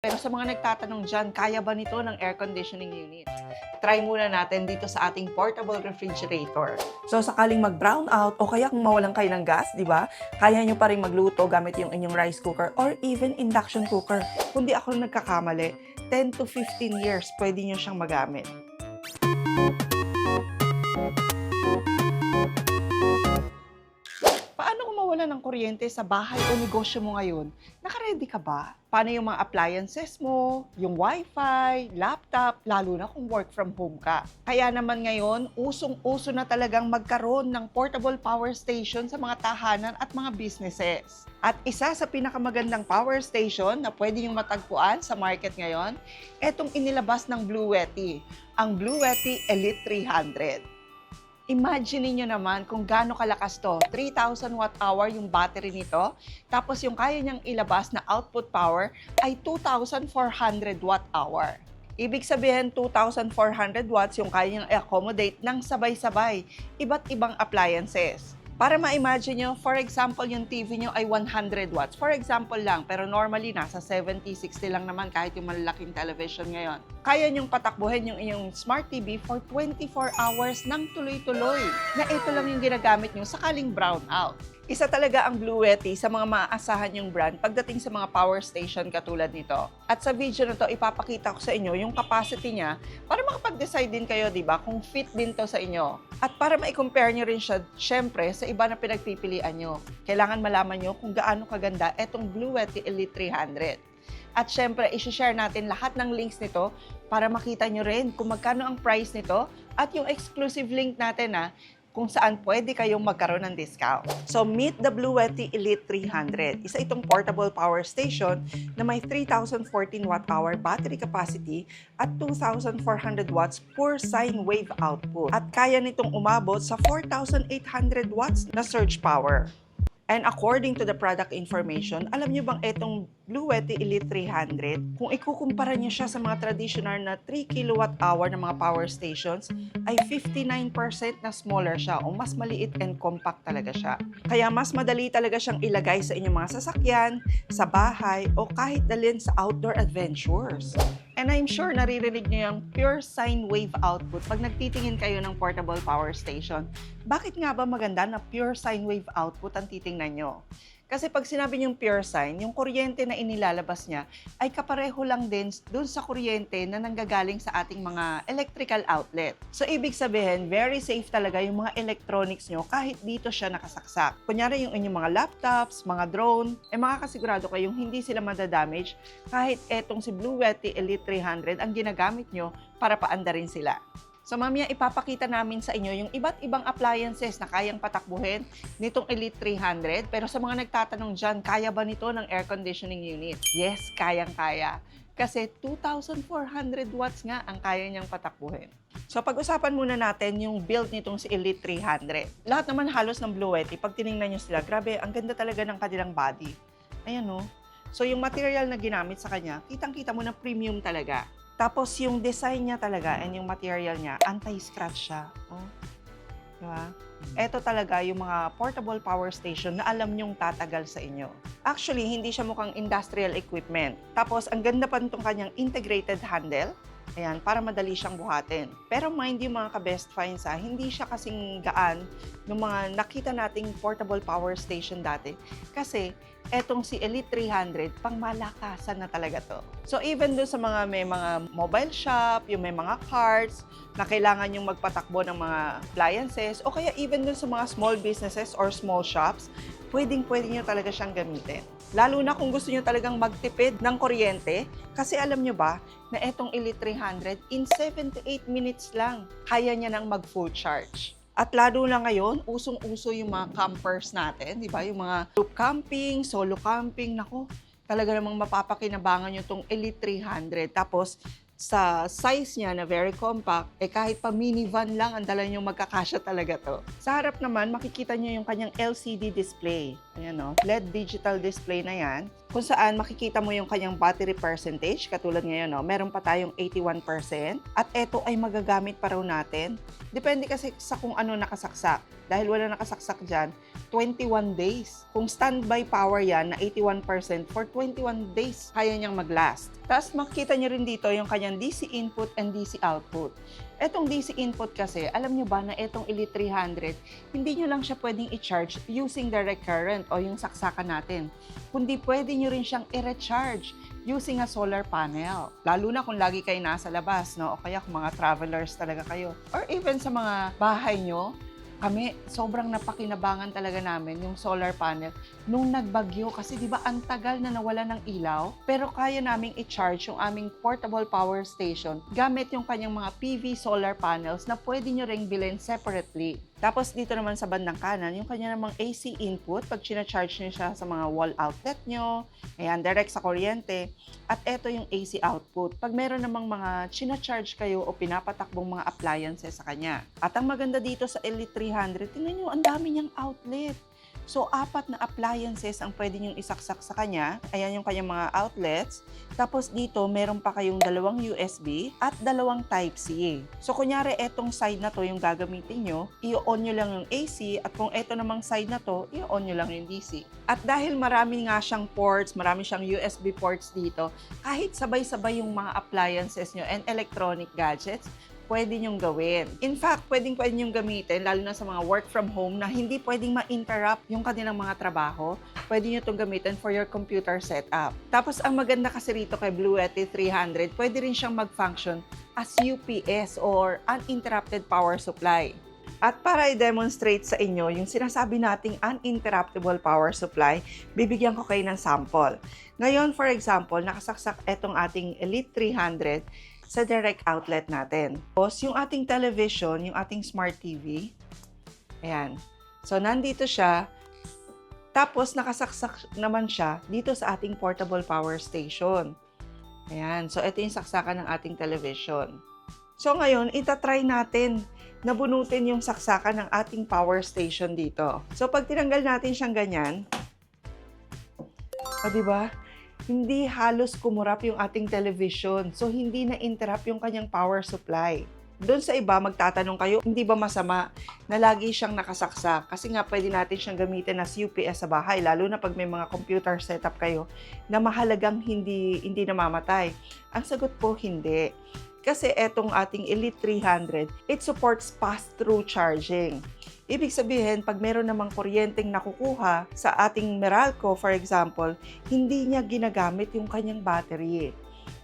Pero sa mga nagtatanong dyan, kaya ba nito ng air conditioning unit? Try muna natin dito sa ating portable refrigerator. So sakaling mag-brown out o kaya kung mawalan kayo ng gas, di ba? Kaya nyo pa rin magluto gamit yung inyong rice cooker or even induction cooker. Kung di ako nagkakamali, 10 to 15 years pwede nyo siyang magamit. Paano kung mawala ng kuryente sa bahay o negosyo mo ngayon? Naka-ready ka ba? Paano yung mga appliances mo, yung wifi, laptop, lalo na kung work from home ka? Kaya naman ngayon, usong-uso na talagang magkaroon ng portable power station sa mga tahanan at mga businesses. At isa sa pinakamagandang power station na pwede yung matagpuan sa market ngayon, etong inilabas ng Blue Yeti, ang Blue Yeti Elite 300. Imagine niyo naman kung gaano kalakas to. 3,000 watt-hour yung battery nito. Tapos yung kaya niyang ilabas na output power ay 2,400 watt-hour. Ibig sabihin, 2,400 watts yung kaya niyang i-accommodate ng sabay-sabay iba't ibang appliances. Para ma-imagine nyo, for example, yung TV nyo ay 100 watts. For example lang, pero normally nasa 70, 60 lang naman kahit yung malalaking television ngayon. Kaya nyong patakbuhin yung inyong smart TV for 24 hours ng tuloy-tuloy. Na ito lang yung ginagamit nyo sakaling brown out. Isa talaga ang Blue Yeti sa mga maaasahan yung brand pagdating sa mga power station katulad nito. At sa video na to, ipapakita ko sa inyo yung capacity niya para makapag-decide din kayo, di ba, kung fit din to sa inyo. At para ma-compare nyo rin siya, syempre, sa iba na pinagpipilian nyo. Kailangan malaman nyo kung gaano kaganda etong Blue Yeti Elite 300. At syempre, isi-share natin lahat ng links nito para makita nyo rin kung magkano ang price nito at yung exclusive link natin kung saan pwede kayong magkaroon ng discount. So, meet the Blue Yeti Elite 300. Isa itong portable power station na may 3,014 watt-hour battery capacity at 2,400 watts per sine wave output. At kaya nitong umabot sa 4,800 watts na surge power. And according to the product information, alam nyo bang itong Blue Yeti Elite 300, kung ikukumpara nyo siya sa mga traditional na 3 kWh na mga power stations, ay 59% na smaller siya o mas maliit and compact talaga siya. Kaya mas madali talaga siyang ilagay sa inyong mga sasakyan, sa bahay, o kahit dalhin sa outdoor adventures. And I'm sure naririnig nyo yung pure sine wave output pag nagtitingin kayo ng portable power station. Bakit nga ba maganda na pure sine wave output ang titingnan nyo? Kasi pag sinabi niyong pure sine, yung kuryente na inilalabas niya ay kapareho lang din dun sa kuryente na nanggagaling sa ating mga electrical outlet. So, ibig sabihin, very safe talaga yung mga electronics nyo kahit dito siya nakasaksak. Kunyari yung inyong mga laptops, mga drone, makakasigurado kayong hindi sila madadamage kahit etong si Blue Yeti Elite 300 ang ginagamit nyo para paandarin sila. So mamaya ipapakita namin sa inyo yung iba't ibang appliances na kayang patakbuhin nitong Elite 300. Pero sa mga nagtatanong dyan, kaya ba nito ng air conditioning unit? Yes, kayang-kaya. Kasi 2,400 watts nga ang kaya niyang patakbuhin. So pag-usapan muna natin yung build nitong si Elite 300. Lahat naman halos ng Blue Yeti, pag tinignan nyo sila, grabe, ang ganda talaga ng kanilang body. Ayan o. So yung material na ginamit sa kanya, kitang-kita mo na premium talaga. Tapos yung design niya talaga and yung material niya, anti-scratch siya. Oh. Diba? Ito talaga yung mga portable power station na alam nyong tatagal sa inyo. Actually, hindi siya mukhang industrial equipment. Tapos, ang ganda pa nitong kanyang integrated handle. Ayan, para madali siyang buhatin. Pero mind you mga ka-best finds hindi siya kasing gaan ng mga nakita nating portable power station dati. Kasi, etong si Elite 300, pang malakasan na talaga to. So even doon sa mga may mga mobile shop, yung may mga carts, na kailangan yung magpatakbo ng mga appliances, o kaya even doon sa mga small businesses or small shops, pwedeng-pwede nyo talaga siyang gamitin. Lalo na kung gusto nyo talagang magtipid ng kuryente, kasi alam nyo ba na etong Elite 300, in 78 minutes lang, kaya niya nang mag-full charge. At lalo na ngayon, usong-uso yung mga campers natin, di ba? Yung mga group camping, solo camping, nako, talaga namang mapapakinabangan nyo itong Elite 300. Tapos, sa size niya na very compact, kahit pa minivan lang, ang dala nyo magkakasya talaga to. Sa harap naman, makikita nyo yung kanyang LCD display. Ayan o, LED digital display na yan. Kung saan makikita mo yung kanyang battery percentage, katulad ngayon, meron pa tayong 81%. At ito ay magagamit pa raw natin. Depende kasi sa kung ano nakasaksak. Dahil wala nakasaksak dyan, 21 days. Kung standby power yan na 81%, for 21 days, kaya niyang mag-last. Tapos makikita niyo rin dito yung kanyang DC input and DC output. Etong DC input kasi, alam niyo ba na etong Elite 300, hindi niyo lang siya pwedeng i-charge using direct current o yung saksakan natin. Kundi pwede niyo rin siyang i-recharge using a solar panel. Lalo na kung lagi kayo nasa labas, no? O kaya kung mga travelers talaga kayo. Or even sa mga bahay nyo, kami, sobrang napakinabangan talaga namin yung solar panel nung nagbagyo kasi di ba ang tagal na nawala ng ilaw pero kaya naming i-charge yung aming portable power station gamit yung kanyang mga PV solar panels na pwede nyo ring bilhin separately. Tapos dito naman sa bandang kanan, yung kanya namang AC input, pag charge nyo siya sa mga wall outlet nyo, ayan, direct sa kuryente. At eto yung AC output, pag meron namang mga charge kayo o pinapatakbong mga appliances sa kanya. At ang maganda dito sa Elite 300, tingnan nyo, ang dami niyang outlet. So, 4 na appliances ang pwede niyong isaksak sa kanya. Ayan yung kanyang mga outlets. Tapos dito, meron pa kayong 2 USB at 2 Type-C. So, kunyari, etong side na to yung gagamitin nyo, i-on nyo lang yung AC at kung eto namang side na to, i-on nyo lang yung DC. At dahil marami nga siyang ports, marami siyang USB ports dito, kahit sabay-sabay yung mga appliances nyo and electronic gadgets, pwede nyong gawin. In fact, pwede nyong gamitin, lalo na sa mga work from home na hindi pwedeng ma-interrupt yung kanilang mga trabaho. Pwede nyo itong gamitin for your computer setup. Tapos, ang maganda kasi rito kay Bluetti 300, pwede rin siyang mag-function as UPS or uninterrupted power supply. At para i-demonstrate sa inyo yung sinasabi nating uninterruptible power supply, bibigyan ko kayo ng sample. Ngayon, for example, nakasaksak etong ating Elite 300 sa direct outlet natin. Tapos, yung ating television, yung ating smart TV, ayan. So, nandito siya. Tapos, nakasaksak naman siya dito sa ating portable power station. Ayan. So, ito yung saksakan ng ating television. So, ngayon, itatry natin na bunutin yung saksakan ng ating power station dito. So, pag tinanggal natin siyang ganyan, diba? Hindi halos kumurap yung ating television. So, hindi na-interrupt yung kanyang power supply. Doon sa iba, magtatanong kayo, hindi ba masama na lagi siyang nakasaksak? Kasi nga, pwede natin siyang gamitin as UPS sa bahay, lalo na pag may mga computer setup kayo na mahalagang hindi namamatay. Ang sagot po, hindi. Kasi etong ating Elite 300, it supports pass-through charging. Ibig sabihin, pag meron namang kuryenteng nakukuha sa ating Meralco, for example, hindi niya ginagamit yung kanyang battery.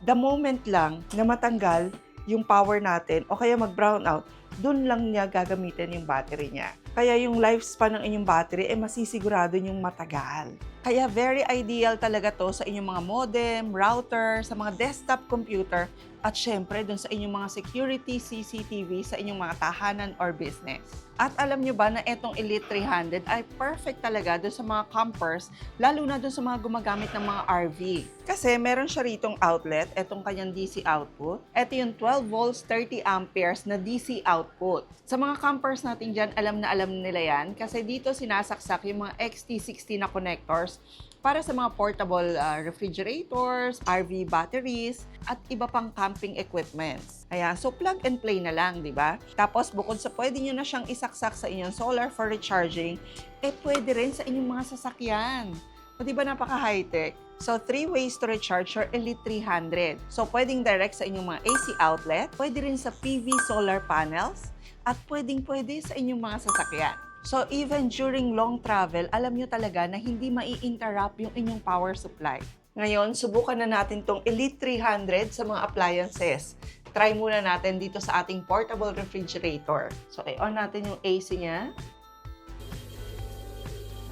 The moment lang na matanggal yung power natin o kaya mag-brownout, dun lang niya gagamitin yung battery niya. Kaya yung lifespan ng inyong battery ay masisigurado yung matagal. Kaya very ideal talaga to sa inyong mga modem, router, sa mga desktop computer, at syempre dun sa inyong mga security CCTV sa inyong mga tahanan or business. At alam nyo ba na etong Elite 300 ay perfect talaga dun sa mga campers, lalo na dun sa mga gumagamit ng mga RV. Kasi meron siya ritong outlet, etong kanyang DC output. Ito yung 12 volts, 30 amperes na DC output. Sa mga campers natin dyan, alam nila yan kasi dito sinasaksak yung mga XT60 na connectors para sa mga portable refrigerators, RV batteries, at iba pang camping equipments. Ayan, so plug and play na lang, di ba? Tapos bukod sa pwede nyo na siyang isaksak sa inyong solar for recharging, pwede rin sa inyong mga sasakyan. O di ba napaka-high-tech? So, 3 ways to recharge your Elite 300. So, pwedeng direct sa inyong mga AC outlet, pwede rin sa PV solar panels, at pwedeng-pwede sa inyong mga sasakyan. So, even during long travel, alam nyo talaga na hindi mai-interrupt yung inyong power supply. Ngayon, subukan na natin tong Elite 300 sa mga appliances. Try muna natin dito sa ating portable refrigerator. So, i-on natin yung AC niya.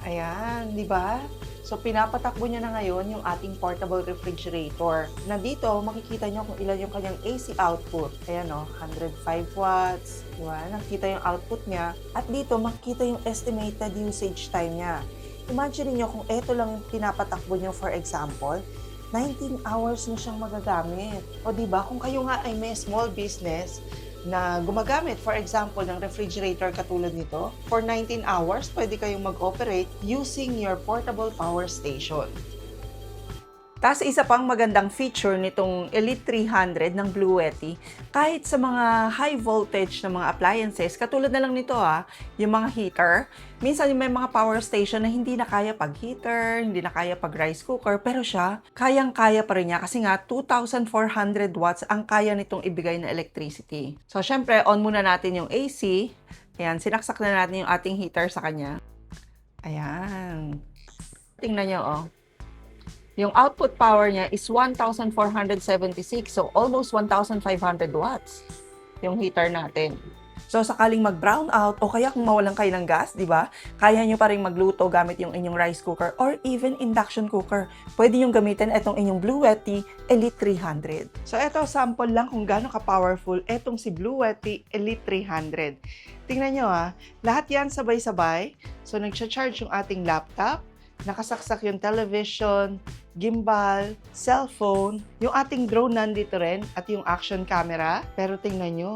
Ayan, di ba? So, pinapatakbo niya na ngayon yung ating portable refrigerator. Nandito, makikita nyo kung ilan yung kanyang AC output. Ayan o, 105 watts. Diba? Nakikita yung output niya. At dito, makikita yung estimated usage time niya. Imagine niyo kung ito lang yung pinapatakbo niyo, for example, 19 hours na siyang magagamit. O diba, kung kayo nga ay may small business na gumagamit, for example, ng refrigerator katulad nito, for 19 hours, pwede kayong mag-operate using your portable power station. Tapos isa pang magandang feature nitong Elite 300 ng Bluetti, kahit sa mga high voltage na mga appliances, katulad na lang nito yung mga heater, minsan may mga power station na hindi na kaya pag heater, hindi na kaya pag rice cooker, pero siya, kayang-kaya pa rin niya kasi nga 2,400 watts ang kaya nitong ibigay na electricity. So syempre, on muna natin yung AC. Ayan, sinaksak na natin yung ating heater sa kanya. Ayan. Tingnan nyo, Yung output power niya is 1,476. So, almost 1,500 watts yung heater natin. So, sakaling mag-brown out o kaya kung mawalan kayo ng gas, di ba? Kaya nyo pa rin magluto gamit yung inyong rice cooker or even induction cooker. Pwede nyo gamitin itong inyong Bluetti Elite 300. So, ito sample lang kung gaano ka-powerful itong si Bluetti Elite 300. Tingnan nyo lahat yan sabay-sabay. So, nag-charge yung ating laptop, nakasaksak yung television, gimbal, cellphone, yung ating drone nandito rin at yung action camera. Pero tingnan nyo,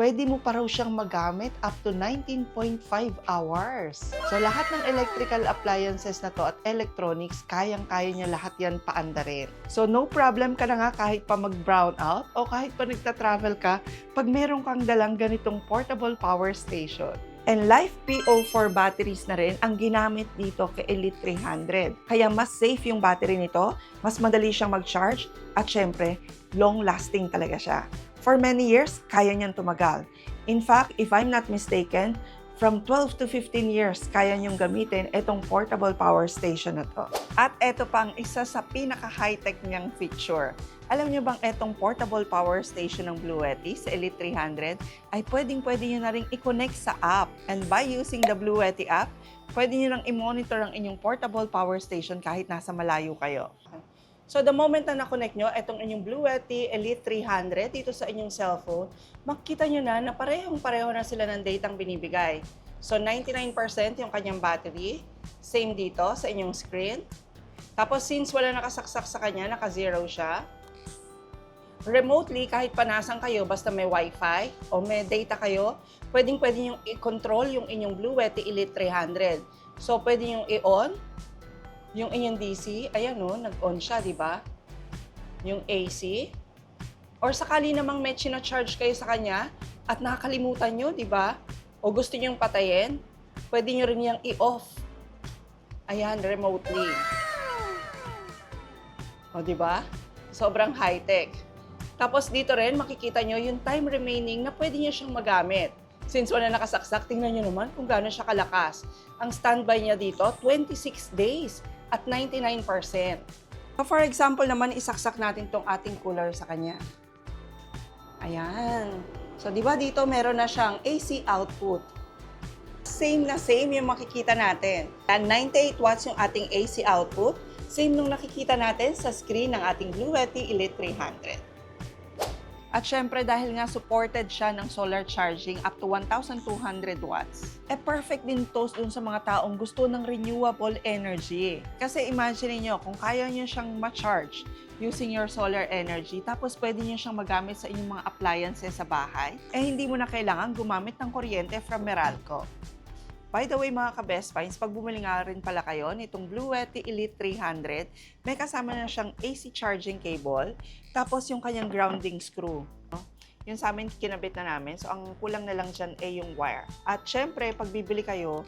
pwede mo pa raw siyang magamit up to 19.5 hours. So lahat ng electrical appliances na to at electronics, kayang-kaya niya lahat yan paandarin. So no problem ka na nga kahit pa mag-brown out o kahit pa nagta-travel ka pag meron kang dalang ganitong portable power station. And LiFePO4 batteries na rin ang ginamit dito kay Elite 300. Kaya mas safe yung battery nito, mas madali siyang mag-charge, at syempre, long-lasting talaga siya. For many years, kaya niyang tumagal. In fact, if I'm not mistaken, from 12 to 15 years, kaya niyong gamitin itong portable power station na to. At ito pang isa sa pinaka-high-tech niyang feature. Alam niyo bang itong portable power station ng Bluetti sa Elite 300 ay pwedeng-pwede niyo na rin i-connect sa app. And by using the Bluetti app, pwede niyo nang i-monitor ang inyong portable power station kahit nasa malayo kayo. So the moment na na-connect nyo itong inyong Bluetti Elite 300 dito sa inyong cellphone, makikita nyo na parehong-pareho na sila ng datang binibigay. So 99% yung kanyang battery, same dito sa inyong screen. Tapos since wala nakasaksak sa kanya, naka-zero siya, remotely, kahit pa nasan kayo, basta may wifi o may data kayo, pwedeng-pwede nyo i-control yung inyong Bluetti Elite 300. So, pwede nyo i-on yung inyong DC. Ayan nag-on siya, di ba? Yung AC. Or sakali namang may charge kayo sa kanya at nakakalimutan nyo, di ba? O gusto nyo patayin, pwede nyo rin yung i-off. Ayan, remotely. O, di ba? Sobrang high-tech. Tapos dito rin, makikita nyo yung time remaining na pwede nyo siyang magamit. Since wala nakasaksak, tingnan nyo naman kung gaano siya kalakas. Ang standby niya dito, 26 days at 99%. So for example naman, isaksak natin tong ating cooler sa kanya. Ayan. So di ba dito meron na siyang AC output. Same na same yung makikita natin. 98 watts yung ating AC output. Same nung nakikita natin sa screen ng ating Bluetti Elite 300. At syempre, dahil nga supported siya ng solar charging up to 1,200 watts, perfect din to dun sa mga taong gusto ng renewable energy. Kasi imagine niyo kung kaya niyo siyang ma-charge using your solar energy, tapos pwede niyo siyang magamit sa inyong mga appliances sa bahay, hindi mo na kailangan gumamit ng kuryente from Meralco. By the way mga ka-Best Finds, pag bumili nga rin pala kayo nitong Bluetti Elite 300, may kasama na siyang AC charging cable, tapos yung kanyang grounding screw. Yun sa amin, kinabit na namin. So, ang kulang na lang dyan ay yung wire. At syempre, pag bibili kayo,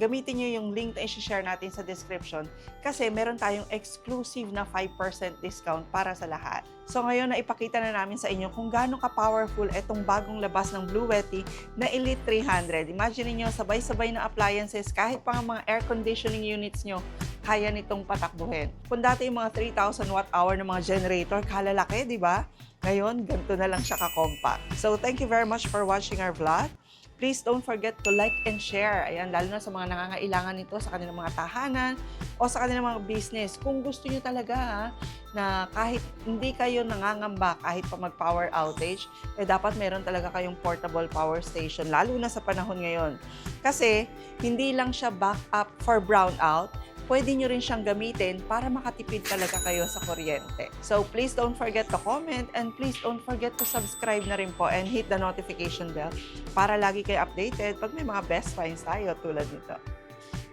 gamitin nyo yung link na i-share natin sa description kasi meron tayong exclusive na 5% discount para sa lahat. So, ngayon, naipakita na namin sa inyo kung gaano ka-powerful itong bagong labas ng Bluetti na Elite 300. Imagine niyo sabay-sabay na appliances, kahit pa mga air conditioning units nyo, kaya nitong patakbuhin. Kung dati yung mga 3,000 watt-hour ng mga generator, kalalaki, di ba? Ngayon, ganito na lang siya ka-compact. So, thank you very much for watching our vlog. Please don't forget to like and share. Ayan, lalo na sa mga nangangailangan nito sa kanilang mga tahanan o sa kanilang mga business. Kung gusto nyo talaga na kahit hindi kayo nangangamba kahit pa mag-power outage, dapat meron talaga kayong portable power station, lalo na sa panahon ngayon. Kasi, hindi lang siya backup for brownout, pwede nyo rin siyang gamitin para makatipid talaga kayo sa kuryente. So, please don't forget to comment and please don't forget to subscribe na rin po and hit the notification bell para lagi kayo updated pag may mga best finds tayo tulad nito.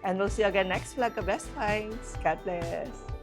And we'll see you again next vlog ka Best Finds. God bless!